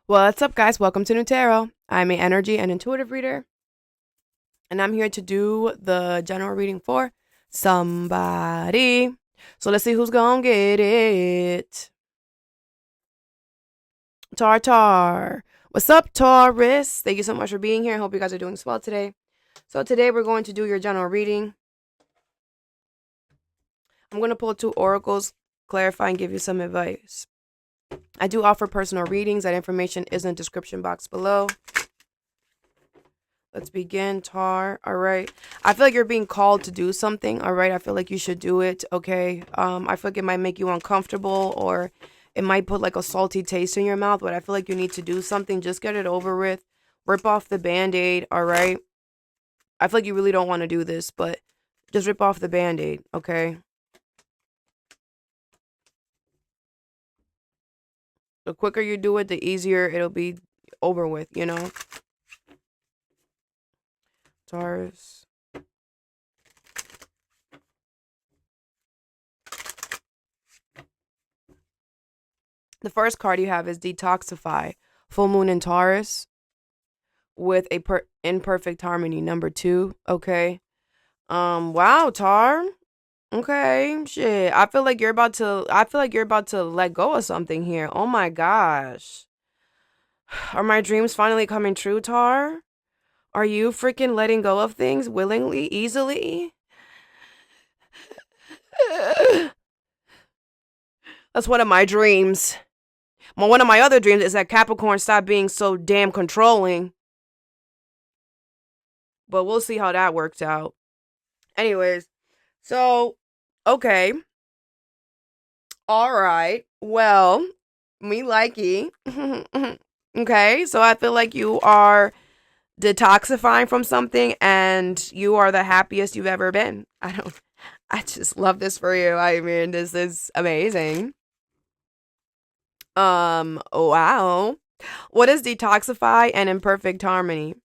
What's up, guys? Welcome to Nutarot. I'm an energy and intuitive reader, and I'm here to do the general reading for somebody. So let's see who's gonna get it. Tartar. What's up, Taurus? Thank you so much for being here. I hope you guys are doing well today. So today we're going to do your general reading. I'm going to pull 2 oracles, clarify, and give you some advice. I do offer personal readings. That information is in the description box below. Let's begin, Tar. All right. I feel like you're being called to do something. All right. I feel like you should do it. Okay. I feel like it might make you uncomfortable, or it might put like a salty taste in your mouth, but I feel like you need to do something. Just get it over with. Rip off the Band-Aid. All right. I feel like you really don't want to do this, but just rip off the Band-Aid. Okay. The quicker you do it, the easier it'll be over with, you know? Taurus. The first card you have is Detoxify. Full moon in Taurus with a imperfect harmony, number 2. Okay. Wow, Tar. Okay, shit. I feel like you're about to let go of something here. Oh my gosh. Are my dreams finally coming true, Tar? Are you freaking letting go of things willingly, easily? That's one of my dreams. Well, one of my other dreams is that Capricorn stop being so damn controlling. But we'll see how that works out. Anyways, so, okay. All right. Well, me likey. Okay, so I feel like you are detoxifying from something and you are the happiest you've ever been. I just love this for you. I mean, this is amazing. Wow. What is detoxify and imperfect harmony?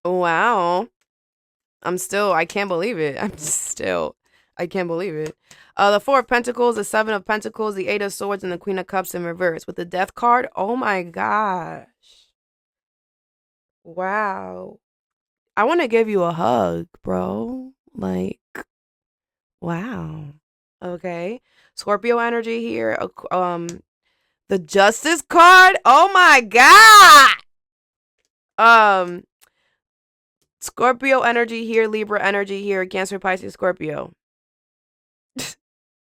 Wow. I can't believe it. I can't believe it. The 4 of Pentacles, the 7 of Pentacles, the 8 of Swords, and the Queen of Cups in reverse. With the Death card, oh my gosh. Wow. I want to give you a hug, bro. Like, wow. Okay. Scorpio energy here. The Justice card. Oh my god. Scorpio energy here, Libra energy here, Cancer, Pisces, Scorpio.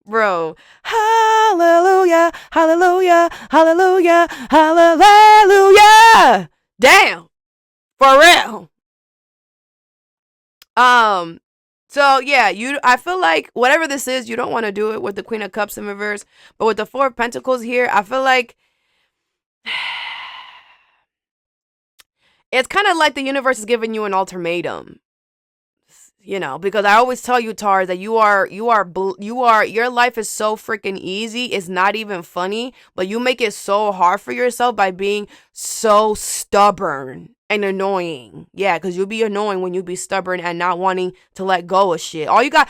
Bro. Hallelujah. Hallelujah. Hallelujah. Hallelujah. Damn. For real. So yeah, I feel like whatever this is, you don't want to do it with the Queen of Cups in reverse, but with the 4 of Pentacles here, I feel like it's kind of like the universe is giving you an ultimatum. You know, because I always tell you, Tar, that your life is so freaking easy. It's not even funny, but you make it so hard for yourself by being so stubborn and annoying. Yeah, because you'll be annoying when you be stubborn and not wanting to let go of shit. All you have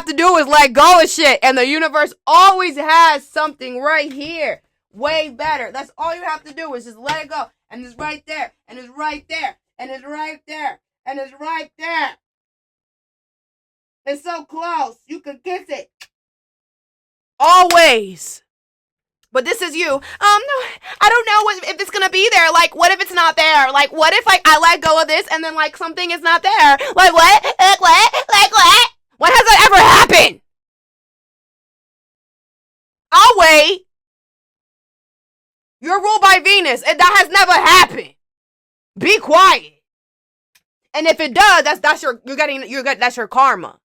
to do is let go of shit, and the universe always has something right here. Way better. That's all you have to do is just let it go. And it's right there. And it's right there. And it's right there. And it's right there. It's so close. You can kiss it. Always. But this is you. No, I don't know if it's gonna be there. Like, what if it's not there? Like, what if I let go of this and then like something is not there? Like what? Like what? Like what? When has that ever happened? I'll wait. You're ruled by Venus, and that has never happened. Be quiet. And if it does, that's your karma.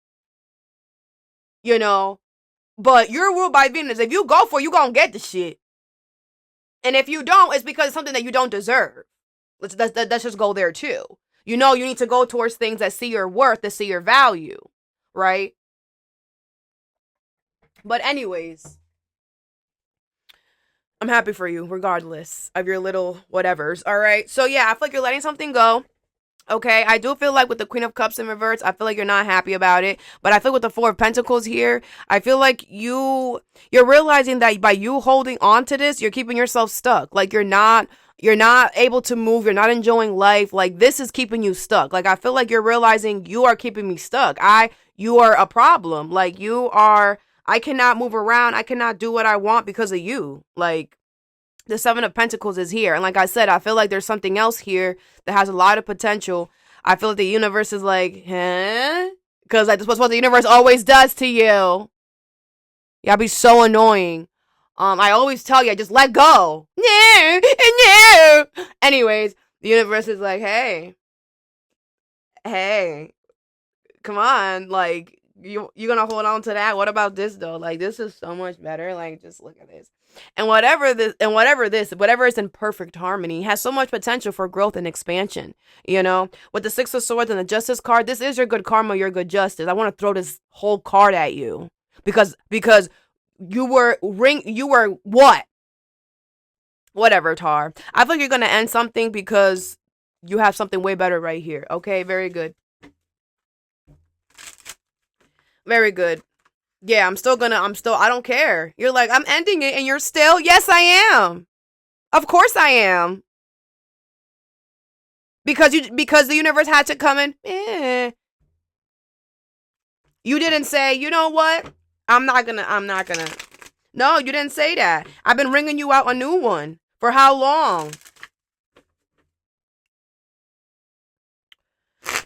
You know? But you're ruled by Venus. If you go for it, you're gonna get the shit. And if you don't, it's because it's something that you don't deserve. Let's just go there too. You know, you need to go towards things that see your worth, that see your value. Right? But anyways, I'm happy for you, regardless of your little whatevers. All right? So yeah, I feel like you're letting something go. Okay, I do feel like with the Queen of Cups in reverse, I feel like you're not happy about it. But I feel with the Four of Pentacles here, I feel like you're realizing that by you holding on to this, you're keeping yourself stuck. Like you're not able to move, you're not enjoying life. Like this is keeping you stuck. Like I feel like you're realizing you are keeping me stuck. You are a problem. Like I cannot move around. I cannot do what I want because of you. Like the Seven of Pentacles is here. And like I said, I feel like there's something else here that has a lot of potential. I feel like the universe is like, huh? Because that's what the universe always does to you. Y'all be so annoying. I always tell you, just let go. No, no. Anyways, the universe is like, hey, come on. Like, you're gonna hold on to that. What about this though? Like, this is so much better. Like, just look at this. And whatever is in perfect harmony has so much potential for growth and expansion. You know, with the Six of Swords and the Justice card, this is your good karma, your good justice. I want to throw this whole card at you because you were what? Whatever, Tar. I think you're gonna end something because you have something way better right here. Okay, very good. Very good. Yeah, I don't care. You're like, I'm ending it and you're still, yes, I am. Of course I am. Because the universe had to come in. You didn't say, you know what? I'm not gonna. No, you didn't say that. I've been ringing you out a new one. For how long?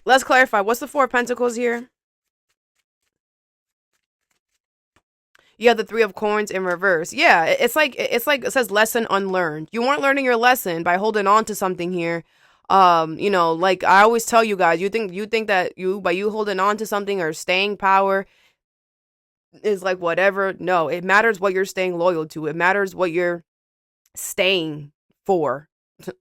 Let's clarify. What's the Four of Pentacles here? You have the Three of Coins in reverse. Yeah, it's like it says lesson unlearned. You weren't learning your lesson by holding on to something here. You know, like I always tell you guys, you think that by you holding on to something or staying power is like whatever. No, it matters what you're staying loyal to. It matters what you're staying for.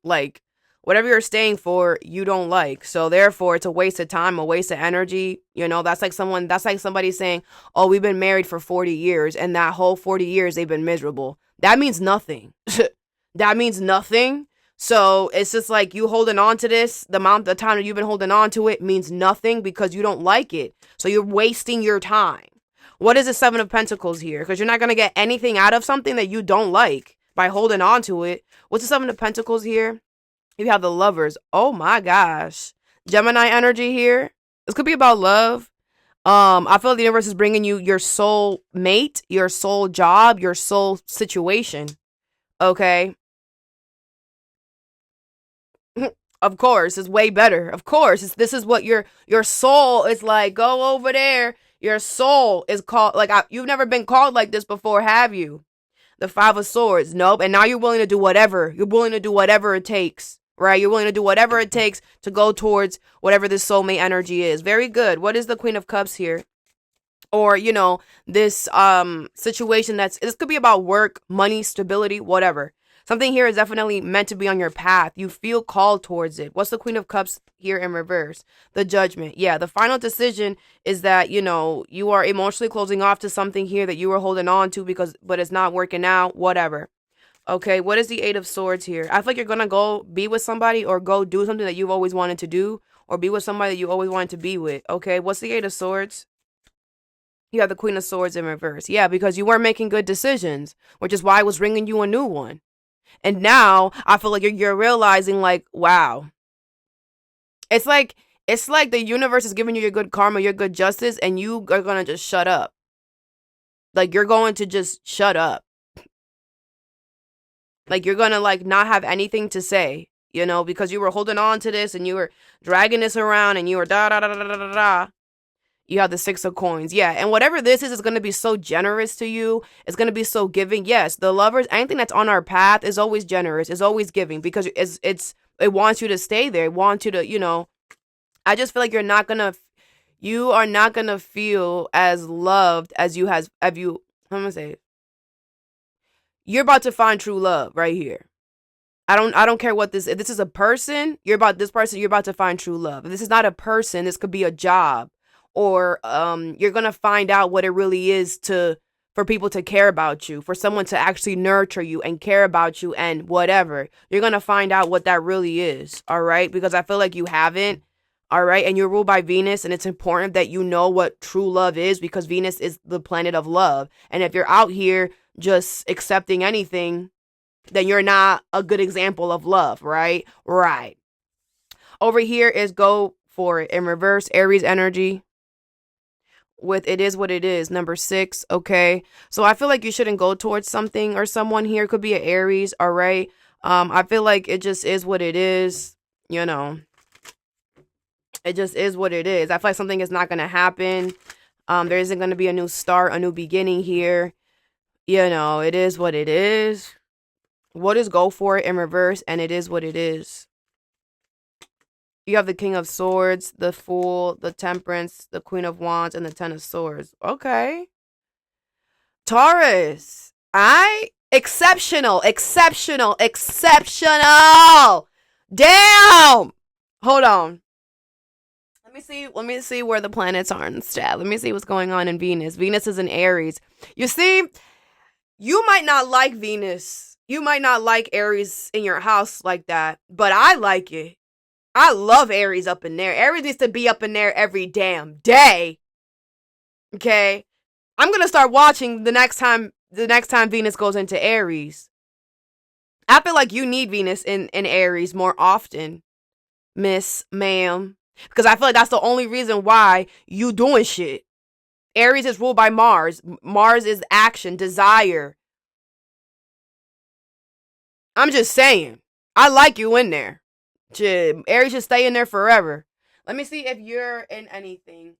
Like whatever you're staying for, you don't like. So therefore, it's a waste of time, a waste of energy. You know, that's like somebody saying, "Oh, we've been married for 40 years, and that whole 40 years they've been miserable." That means nothing. That means nothing. So it's just like you holding on to this, the time that you've been holding on to it means nothing because you don't like it. So you're wasting your time. What is the Seven of Pentacles here? Because you're not going to get anything out of something that you don't like by holding on to it. What's the Seven of Pentacles here? You have the Lovers. Oh my gosh. Gemini energy here. This could be about love. I feel like the universe is bringing you your soul mate, your soul job, your soul situation. Okay. Of course, it's way better. Of course, this is what your soul is like. Go over there. Your soul is called, like, you've never been called like this before, have you? The Five of Swords. Nope. And now you're willing to do whatever. You're willing to do whatever it takes, right? You're willing to do whatever it takes to go towards whatever this soulmate energy is. Very good. What is the Queen of Cups here? Or, you know, this situation this could be about work, money, stability, whatever. Something here is definitely meant to be on your path. You feel called towards it. What's the Queen of Cups here in reverse? The Judgment. Yeah, the final decision is that, you know, you are emotionally closing off to something here that you were holding on to but it's not working out, whatever. Okay, what is the Eight of Swords here? I feel like you're going to go be with somebody or go do something that you've always wanted to do or be with somebody that you always wanted to be with. Okay, what's the Eight of Swords? You have the Queen of Swords in reverse. Yeah, because you weren't making good decisions, which is why I was ringing you a new one. And now I feel like you're realizing, like, wow. It's like the universe is giving you your good karma, your good justice, and you are going to just shut up. Like, you're going to just shut up. Like, you're going to, like, not have anything to say, you know, because you were holding on to this and you were dragging this around and you were da-da-da-da-da-da-da. You have the Six of Coins. Yeah. And whatever this is going to be so generous to you. It's going to be so giving. Yes. The Lovers, anything that's on our path is always generous. It's always giving because it wants you to stay there. It wants you to, you know, I just feel like you are not going to feel as loved as I'm going to say it. You're about to find true love right here. I don't care what if this is a person, you're about to find true love. If this is not a person, this could be a job. Or you're going to find out what it really is for people to care about you, for someone to actually nurture you and care about you and whatever. You're going to find out what that really is, all right? Because I feel like you haven't. All right. And you're ruled by Venus. And it's important that you know what true love is, because Venus is the planet of love. And if you're out here just accepting anything, then you're not a good example of love, right? Right. Over here is go for it. In reverse, Aries energy with it is what it is. Number 6, okay? So I feel like you shouldn't go towards something or someone here. Could be an Aries, all right? I feel like it just is what it is, you know. It just is what it is. I feel like something is not going to happen. There isn't going to be a new start, a new beginning here. You know, it is what it is. What is go for it in reverse, and it is what it is. You have the King of Swords, the Fool, the Temperance, the Queen of Wands, and the Ten of Swords. Okay. Taurus. Exceptional. Damn. Hold on. Let me see where the planets are instead. Let me see what's going on in Venus. Venus is in Aries. You see, you might not like Venus. You might not like Aries in your house like that, but I like it. I love Aries up in there. Aries needs to be up in there every damn day. Okay? I'm going to start watching the next time Venus goes into Aries. I feel like you need Venus in Aries more often, ma'am. Because I feel like that's the only reason why you doing shit. Aries is ruled by Mars. Mars is action, desire. I'm just saying. I like you in there. Aries should stay in there forever. Let me see if you're in anything.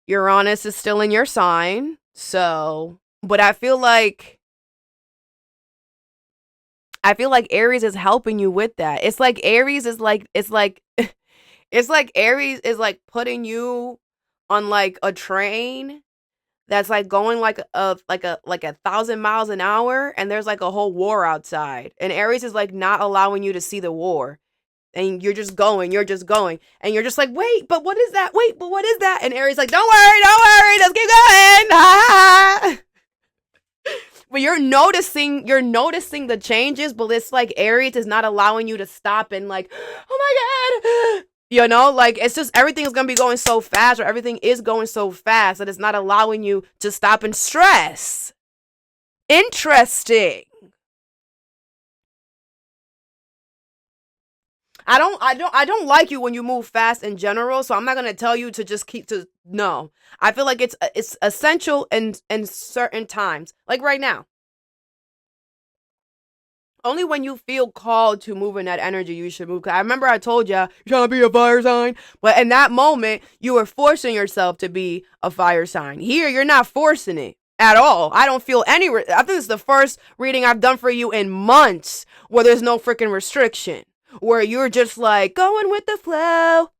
Uranus is still in your sign. So, but I feel like Aries is helping you with that. It's like Aries is like, it's like Aries is like putting you on like a train that's like going like a 1,000 miles an hour, and there's like a whole war outside, and Aries is like not allowing you to see the war, and you're just going, and you're just like, wait, but what is that? Wait, but what is that? And Aries like, don't worry, let's keep going. But you're noticing the changes, but it's like Aries is not allowing you to stop and like, oh my God. You know, like, it's just everything is going to be going so fast, or everything is going so fast that it's not allowing you to stop and stress. Interesting. I don't like you when you move fast in general, so I'm not going to tell you to just no. I feel like it's essential in certain times, like right now. Only when you feel called to move in that energy, you should move. I remember I told you, you're trying to be a fire sign. But in that moment, you were forcing yourself to be a fire sign. Here, you're not forcing it at all. I don't feel I think it's the first reading I've done for you in months where there's no freaking restriction. Where you're just like, going with the flow.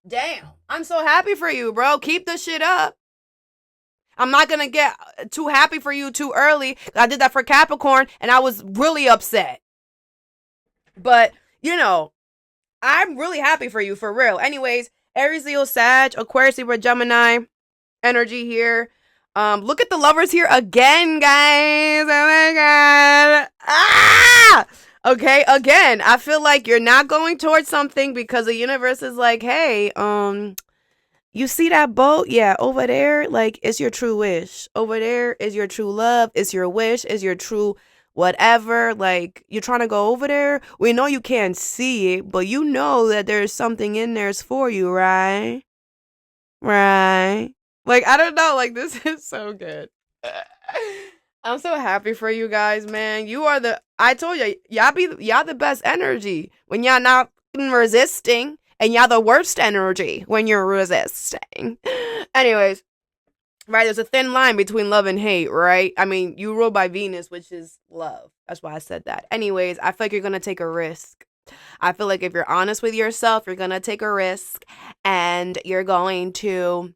Damn. I'm so happy for you, bro. Keep the shit up. I'm not going to get too happy for you too early. I did that for Capricorn, and I was really upset. But, you know, I'm really happy for you, for real. Anyways, Aries, Leo, Sag, Aquarius, Libra, Gemini, energy here. Look at the lovers here again, guys. Oh my God. Ah! Okay, again, I feel like you're not going towards something because the universe is like, hey, you see that boat? Yeah, over there, like, it's your true wish. Over there is your true love. It's your wish. It's your true whatever. Like, you're trying to go over there. We know you can't see it, but you know that there's something in there for you, right? Right? Like, I don't know. Like, this is so good. I'm so happy for you guys, man. You are I told you, y'all the best energy when y'all not resisting. And y'all the worst energy when you're resisting. Anyways, right, there's a thin line between love and hate, right? I mean, you rule by Venus, which is love. That's why I said that. Anyways, I feel like you're going to take a risk. I feel like if you're honest with yourself, you're going to take a risk. And you're going to,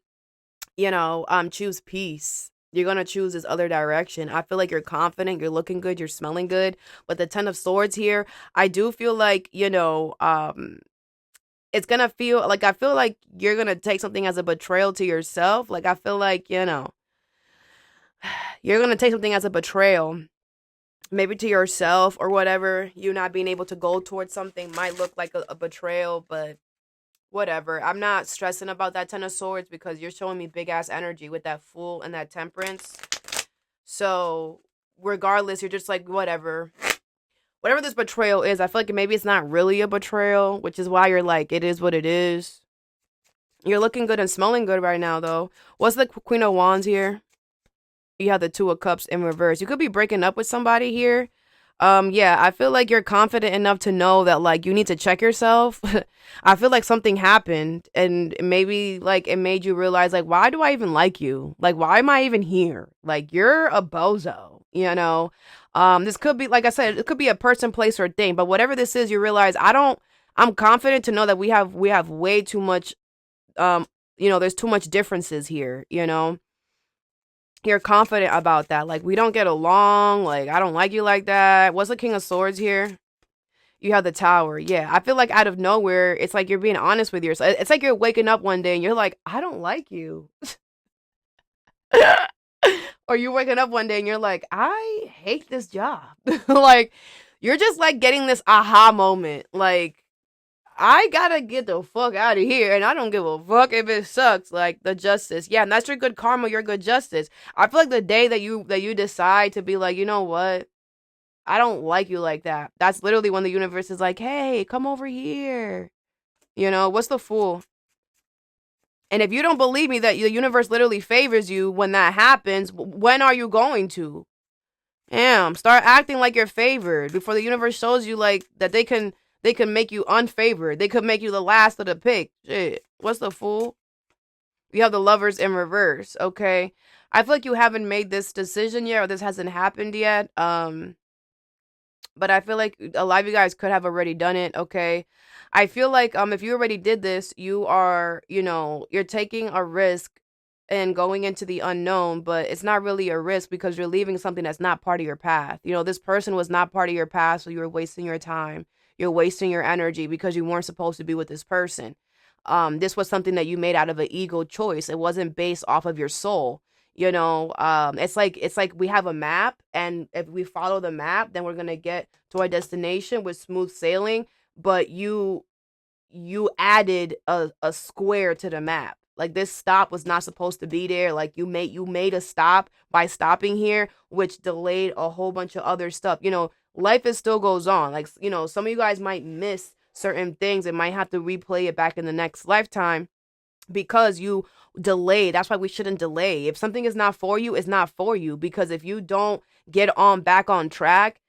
choose peace. You're going to choose this other direction. I feel like you're confident. You're looking good. You're smelling good. With the Ten of Swords here, I do feel like, it's going to feel like, I feel like you're going to take something as a betrayal to yourself. Like, I feel like, you're going to take something as a betrayal. maybe to yourself or whatever, you not being able to go towards something might look like a betrayal, but whatever. I'm not stressing about that 10 of Swords because you're showing me big ass energy with that Fool and that Temperance. So regardless, you're just like, whatever. Whatever this betrayal is, I feel like maybe it's not really a betrayal, which is why you're like, it is what it is. You're looking good and smelling good right now, though. What's the Queen of Wands here? You have the Two of Cups in reverse. You could be breaking up with somebody here. Yeah, I feel like you're confident enough to know that like you need to check yourself. I feel like something happened and maybe like it made you realize like, why do I even like you? Like, why am I even here? Like, you're a bozo, you know? This could be, like I said, it could be a person, place, or thing, but whatever this is, you realize I'm confident to know that we have way too much, there's too much differences here, you know? You're confident about that. Like, we don't get along. Like, I don't like you like that. What's the King of Swords here? You have the Tower. Yeah. I feel like out of nowhere, it's like you're being honest with yourself. It's like you're waking up one day and you're like, I don't like you. Or you're waking up one day and you're like, I hate this job. Like, you're just like getting this aha moment. Like, I gotta get the fuck out of here, and I don't give a fuck if it sucks. Like the Justice, yeah, and that's your good karma, your good justice. I feel like the day that you decide to be like, you know what, I don't like you like that. That's literally when the universe is like, hey, come over here. You know, what's the Fool? And if you don't believe me that the universe literally favors you when that happens, when are you going to? Damn, start acting like you're favored before the universe shows you like that they can make you unfavored. They could make you the last of the pick. Shit. What's the Fool? You have the Lovers in reverse, okay? I feel like you haven't made this decision yet or this hasn't happened yet. But I feel like a lot of you guys could have already done it, okay? I feel like if you already did this, you are, you're taking a risk and going into the unknown, but it's not really a risk because you're leaving something that's not part of your path. You know, this person was not part of your path, so you were wasting your time. You're wasting your energy because you weren't supposed to be with this person. This was something that you made out of an ego choice. It wasn't based off of your soul. It's like we have a map, and if we follow the map, then we're gonna get to our destination with smooth sailing. But you added a square to the map. Like, this stop was not supposed to be there. Like, you made a stop by stopping here, which delayed a whole bunch of other stuff. Life is still goes on. Like, some of you guys might miss certain things and might have to replay it back in the next lifetime because you delay. That's why we shouldn't delay. If something is not for you, it's not for you. Because if you don't get on back on track,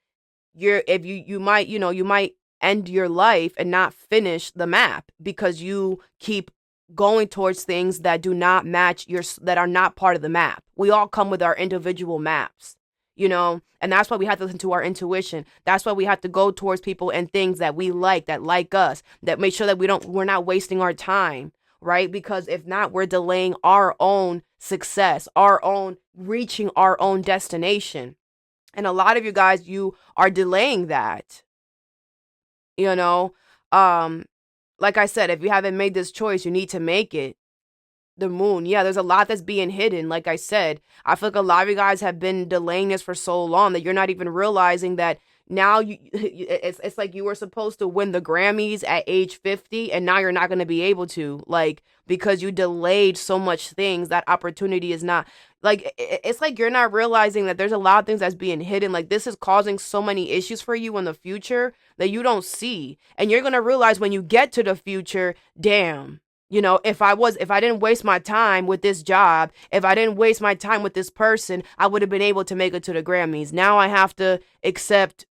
you might end your life and not finish the map because you keep going towards things that do not match that are not part of the map. We all come with our individual maps, and that's why we have to listen to our intuition. That's why we have to go towards people and things that we like, that like us, that make sure that we're not wasting our time, right? Because if not, we're delaying our own success, our own reaching our own destination. And a lot of you guys, you are delaying that, like I said, if you haven't made this choice, you need to make it. The Moon, yeah, there's a lot that's being hidden. Like I said, I feel like a lot of you guys have been delaying this for so long that you're not even realizing that now it's like you were supposed to win the Grammys at age 50 and now you're not going to be able to, like, because you delayed so much things. That opportunity is not, like, it's like you're not realizing that there's a lot of things that's being hidden. Like, this is causing so many issues for you in the future that you don't see, and you're going to realize when you get to the future, damn, if I didn't waste my time with this job, if I didn't waste my time with this person, I would have been able to make it to the Grammys. Now I have to accept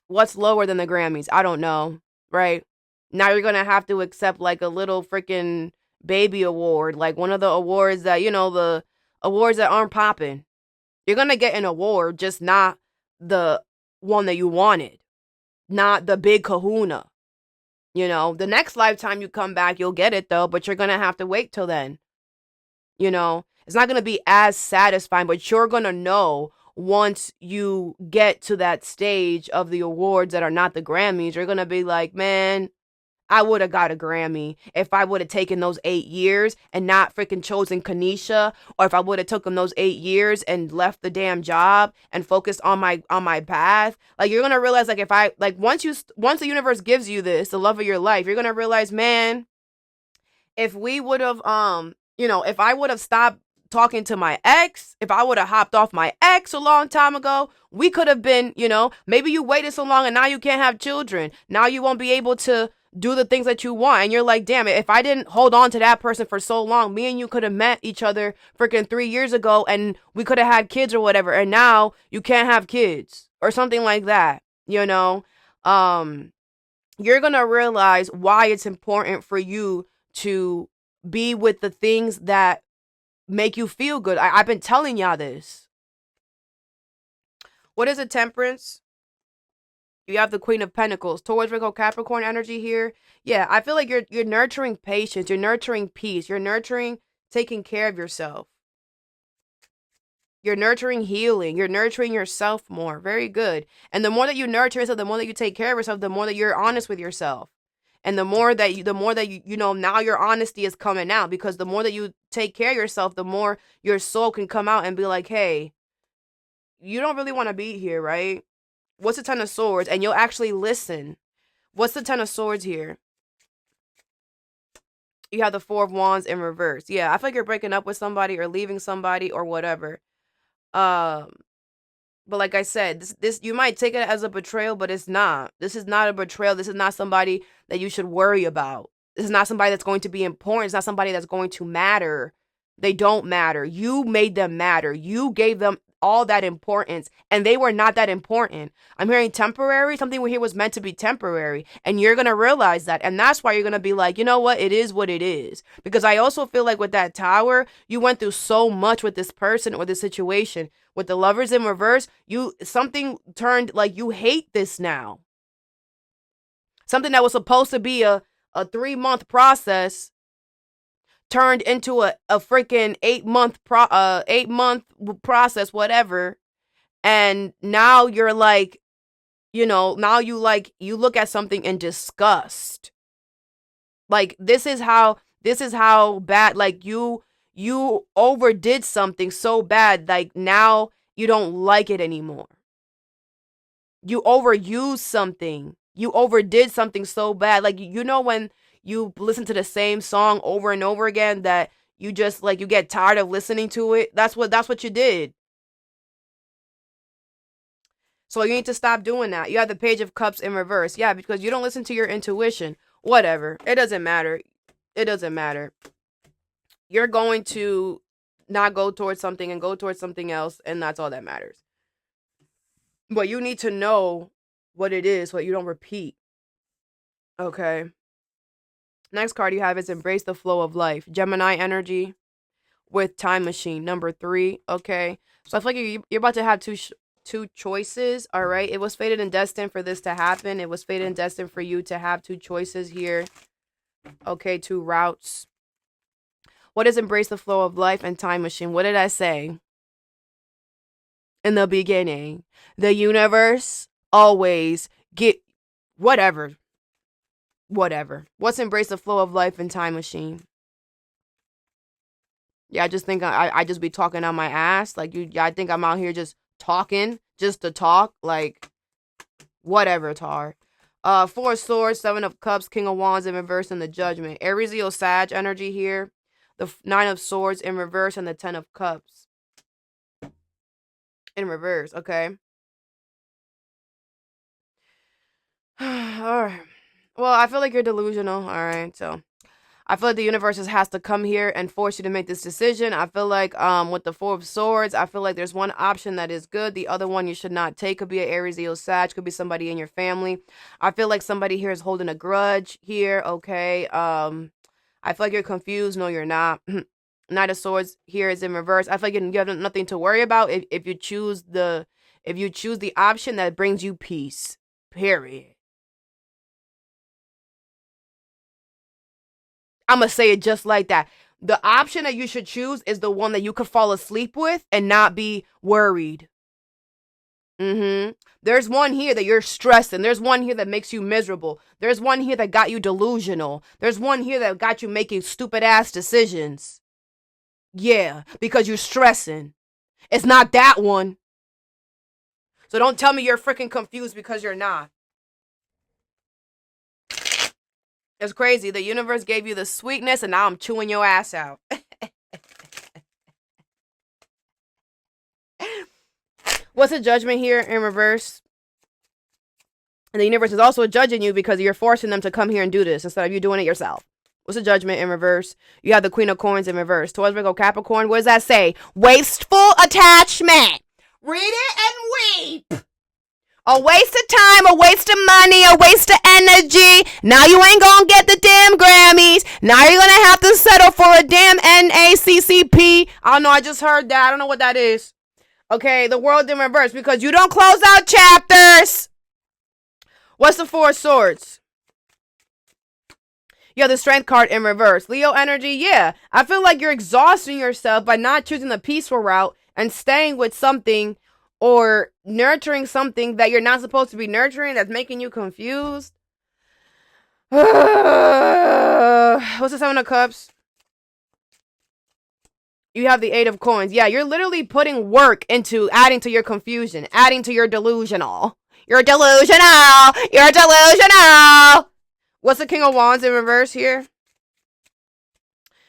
what's lower than the Grammys. I don't know, right? Now you're going to have to accept like a little freaking baby award, like one of the awards that, the awards that aren't popping. You're going to get an award, just not the one that you wanted, not the big kahuna. The next lifetime you come back, you'll get it though, but you're going to have to wait till then. It's not going to be as satisfying, but you're going to know once you get to that stage of the awards that are not the Grammys. You're going to be like, man, I would have got a Grammy if I would have taken those 8 years and not freaking chosen Kanisha, or if I would have taken those 8 years and left the damn job and focused on my path. Like, you're gonna realize, like, if I, like, once the universe gives you this, the love of your life, you're gonna realize, man, if we would have, if I would have stopped talking to my ex, if I would have hopped off my ex a long time ago, we could have been, maybe you waited so long and now you can't have children. Now you won't be able to do the things that you want. And you're like, damn it, if I didn't hold on to that person for so long, me and you could have met each other freaking 3 years ago and we could have had kids or whatever. And now you can't have kids or something like that, You're going to realize why it's important for you to be with the things that make you feel good. I've been telling y'all this. What is a Temperance? You have the Queen of Pentacles, Taurus, Virgo, Capricorn energy here. Yeah, I feel like you're nurturing patience, you're nurturing peace, you're nurturing taking care of yourself. You're nurturing healing, you're nurturing yourself more. Very good. And the more that you nurture yourself, the more that you take care of yourself, the more that you're honest with yourself. And the more that you now your honesty is coming out, because the more that you take care of yourself, the more your soul can come out and be like, hey, you don't really want to be here, right? What's the Ten of Swords? And you'll actually listen. What's the Ten of Swords here? You have the Four of Wands in reverse. Yeah, I feel like you're breaking up with somebody or leaving somebody or whatever. But like I said, this you might take it as a betrayal, but it's not. This is not a betrayal. This is not somebody that you should worry about. This is not somebody that's going to be important. It's not somebody that's going to matter. They don't matter. You made them matter. You gave them all that importance, and they were not that important. I'm hearing temporary. Something here was meant to be temporary, and you're going to realize that, and that's why you're going to be like, you know what? It is what it is. Because I also feel like with that Tower, you went through so much with this person or this situation. With the Lovers in reverse, something turned, like, you hate this now. Something that was supposed to be a 3-month process turned into a freaking 8-month process, whatever. And now you're like, now you look at something in disgust. Like, this is how bad, like, you overdid something so bad, like, now you don't like it anymore. You overused something. You overdid something so bad. Like, when you listen to the same song over and over again that you just, like, you get tired of listening to it. That's what you did. So you need to stop doing that. You have the Page of Cups in reverse. Yeah, because you don't listen to your intuition. Whatever. It doesn't matter. It doesn't matter. You're going to not go towards something and go towards something else, and that's all that matters. But you need to know what it is, what you don't repeat. Okay. Next card you have is Embrace the Flow of Life. Gemini energy with Time Machine, number 3. Okay. So I feel like you're about to have two choices. All right. It was fated and destined for this to happen. It was fated and destined for you to have 2 choices here. Okay. 2 routes. What is Embrace the Flow of Life and Time Machine? What did I say in the beginning? The universe always whatever. What's Embrace the Flow of Life and Time Machine? Yeah, I just think I just be talking on my ass. Like, I think I'm out here just talking, just to talk. Like, whatever, Tar. 4 of Swords, 7 of Cups, King of Wands in reverse, and the Judgment. Aries, Leo, Sag energy here. The 9 of Swords in reverse, and the 10 of Cups in reverse. Okay. All right. Well, I feel like you're delusional. All right. So I feel like the universe has to come here and force you to make this decision. I feel like with the 4 of Swords, I feel like there's one option that is good. The other one you should not take. Could be an Aries, Leo, Sag. Could be somebody in your family. I feel like somebody here is holding a grudge here. Okay. I feel like you're confused. No, you're not. Knight of Swords here is in reverse. I feel like you have nothing to worry about if you choose the option that brings you peace. Period. I'm going to say it just like that. The option that you should choose is the one that you could fall asleep with and not be worried. There's one here that you're stressed and there's one here that makes you miserable. There's one here that got you delusional. There's one here that got you making stupid ass decisions. Yeah, because you're stressing. It's not that one. So don't tell me you're freaking confused because you're not. It's crazy. The universe gave you the sweetness and now I'm chewing your ass out. What's the judgment here in reverse? And the universe is also judging you because you're forcing them to come here and do this instead of you doing it yourself. What's the judgment in reverse? You have the Queen of Coins in reverse. Taurus, Virgo, Capricorn. What does that say? Wasteful attachment. Read it and weep. A waste of time, a waste of money, a waste of energy. Now you ain't gonna get the damn Grammys. Now you're gonna have to settle for a damn NACCP. I don't know, I just heard that. I don't know what that is. Okay, the world in reverse because you don't close out chapters. What's the Four of Swords? You have the Strength card in reverse. Leo energy, yeah. I feel like you're exhausting yourself by not choosing the peaceful route and staying with something or nurturing something that you're not supposed to be nurturing that's making you confused. What's the Seven of Cups? You have the Eight of Coins. Yeah, you're literally putting work into adding to your confusion, adding to your delusional. You're delusional. You're delusional. What's the King of Wands in reverse here?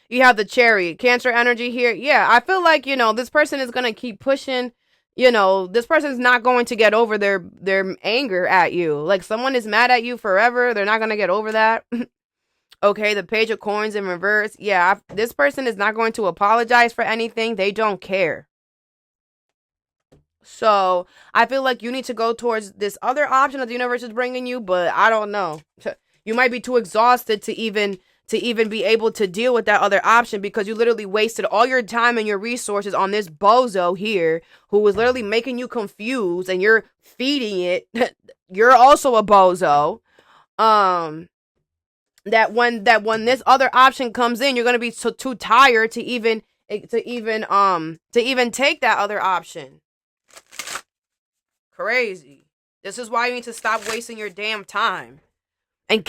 You have the Chariot. Cancer energy here. Yeah, I feel like, this person is going to keep pushing. This person's not going to get over their anger at you. Like, someone is mad at you forever. They're not going to get over that. Okay, the Page of Coins in reverse. Yeah, this person is not going to apologize for anything. They don't care. So, I feel like you need to go towards this other option that the universe is bringing you, but I don't know. You might be too exhausted to even be able to deal with that other option because you literally wasted all your time and your resources on this bozo here who was literally making you confused and you're feeding it. You're also a bozo. That when this other option comes in, you're going to be too tired to even take that other option. Crazy. This is why you need to stop wasting your damn time. And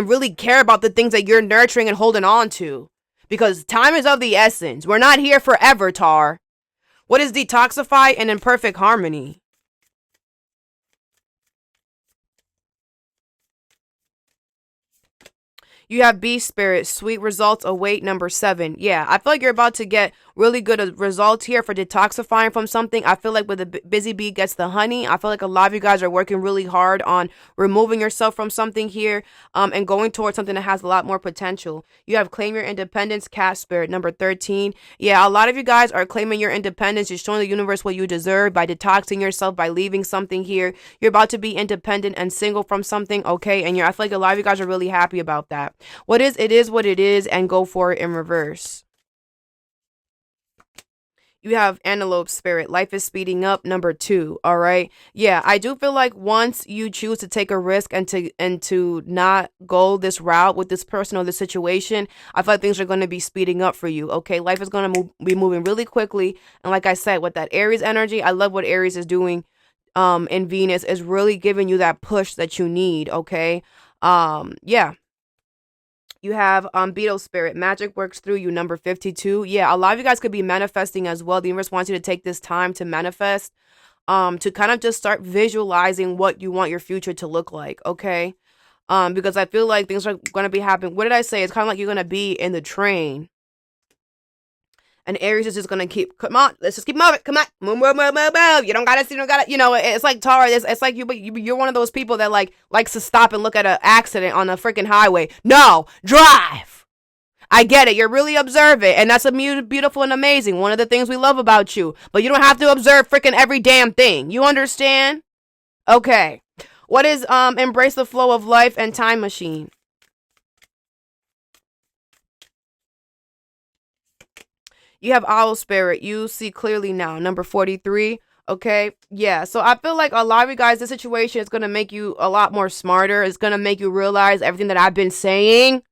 really care about the things that you're nurturing and holding on to. Because time is of the essence. We're not here forever, Tar. What is Detoxify and in perfect harmony? You have Beast Spirit. Sweet results await, number 7. Yeah, I feel like you're about to get really good results here for detoxifying from something. I feel like with the busy bee gets the honey. I feel like a lot of you guys are working really hard on removing yourself from something here and going towards something that has a lot more potential. You have Claim Your Independence, Cat Spirit, number 13. Yeah, a lot of you guys are claiming your independence. You're showing the universe what you deserve by detoxing yourself, by leaving something here. You're about to be independent and single from something, okay? And I feel like a lot of you guys are really happy about that. What is what it is, and go for it in reverse. You have Antelope Spirit. Life is speeding up, number 2. All right. Yeah, I do feel like once you choose to take a risk and to not go this route with this person or this situation, I feel like things are going to be speeding up for you. Okay, life is going to be moving really quickly. And like I said, with that Aries energy, I love what Aries is doing. In Venus is really giving you that push that you need. Okay. Yeah. You have Beetle Spirit. Magic works through you, number 52. Yeah, a lot of you guys could be manifesting as well. The universe wants you to take this time to manifest, to kind of just start visualizing what you want your future to look like, okay? Because I feel like things are going to be happening. What did I say? It's kind of like you're going to be in the train. And Aries is just going to come on, let's just keep moving. Come on. Move. You don't got to, it's like Tara. It's like you're one of those people that likes to stop and look at an accident on the freaking highway. No, drive. I get it. You're really observant. And that's beautiful and amazing. One of the things we love about you. But you don't have to observe freaking every damn thing. You understand? Okay. What is Embrace the Flow of Life and Time Machine? You have Owl Spirit. You see clearly now. Number 43. Okay. Yeah. So I feel like a lot of you guys, this situation is going to make you a lot more smarter. It's going to make you realize everything that I've been saying.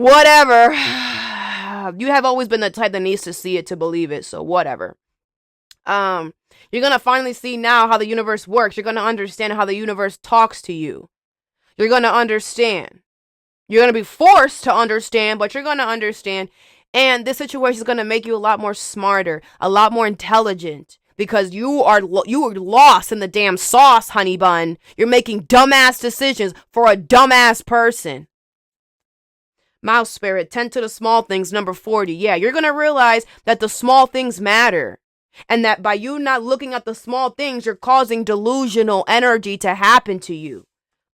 whatever. You have always been the type that needs to see it to believe it, so whatever. You're gonna finally see now how the universe works. You're gonna understand how the universe talks to you. You're gonna understand. You're gonna be forced to understand, but you're gonna understand. And this situation is gonna make you a lot more smarter, a lot more intelligent, because you are lost in the damn sauce, honey bun. You're making dumbass decisions for a dumbass person. Mouse spirit, tend to the small things, number 40. Yeah, you're gonna realize that the small things matter. And that by you not looking at the small things, you're causing delusional energy to happen to you.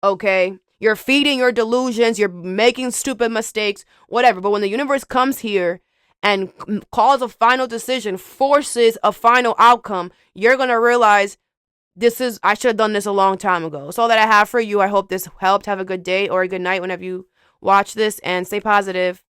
Okay? You're feeding your delusions, you're making stupid mistakes, whatever. But when the universe comes here and calls a final decision, forces a final outcome, you're going to realize I should have done this a long time ago. That's all that I have for you. I hope this helped. Have a good day or a good night whenever you watch this, and stay positive.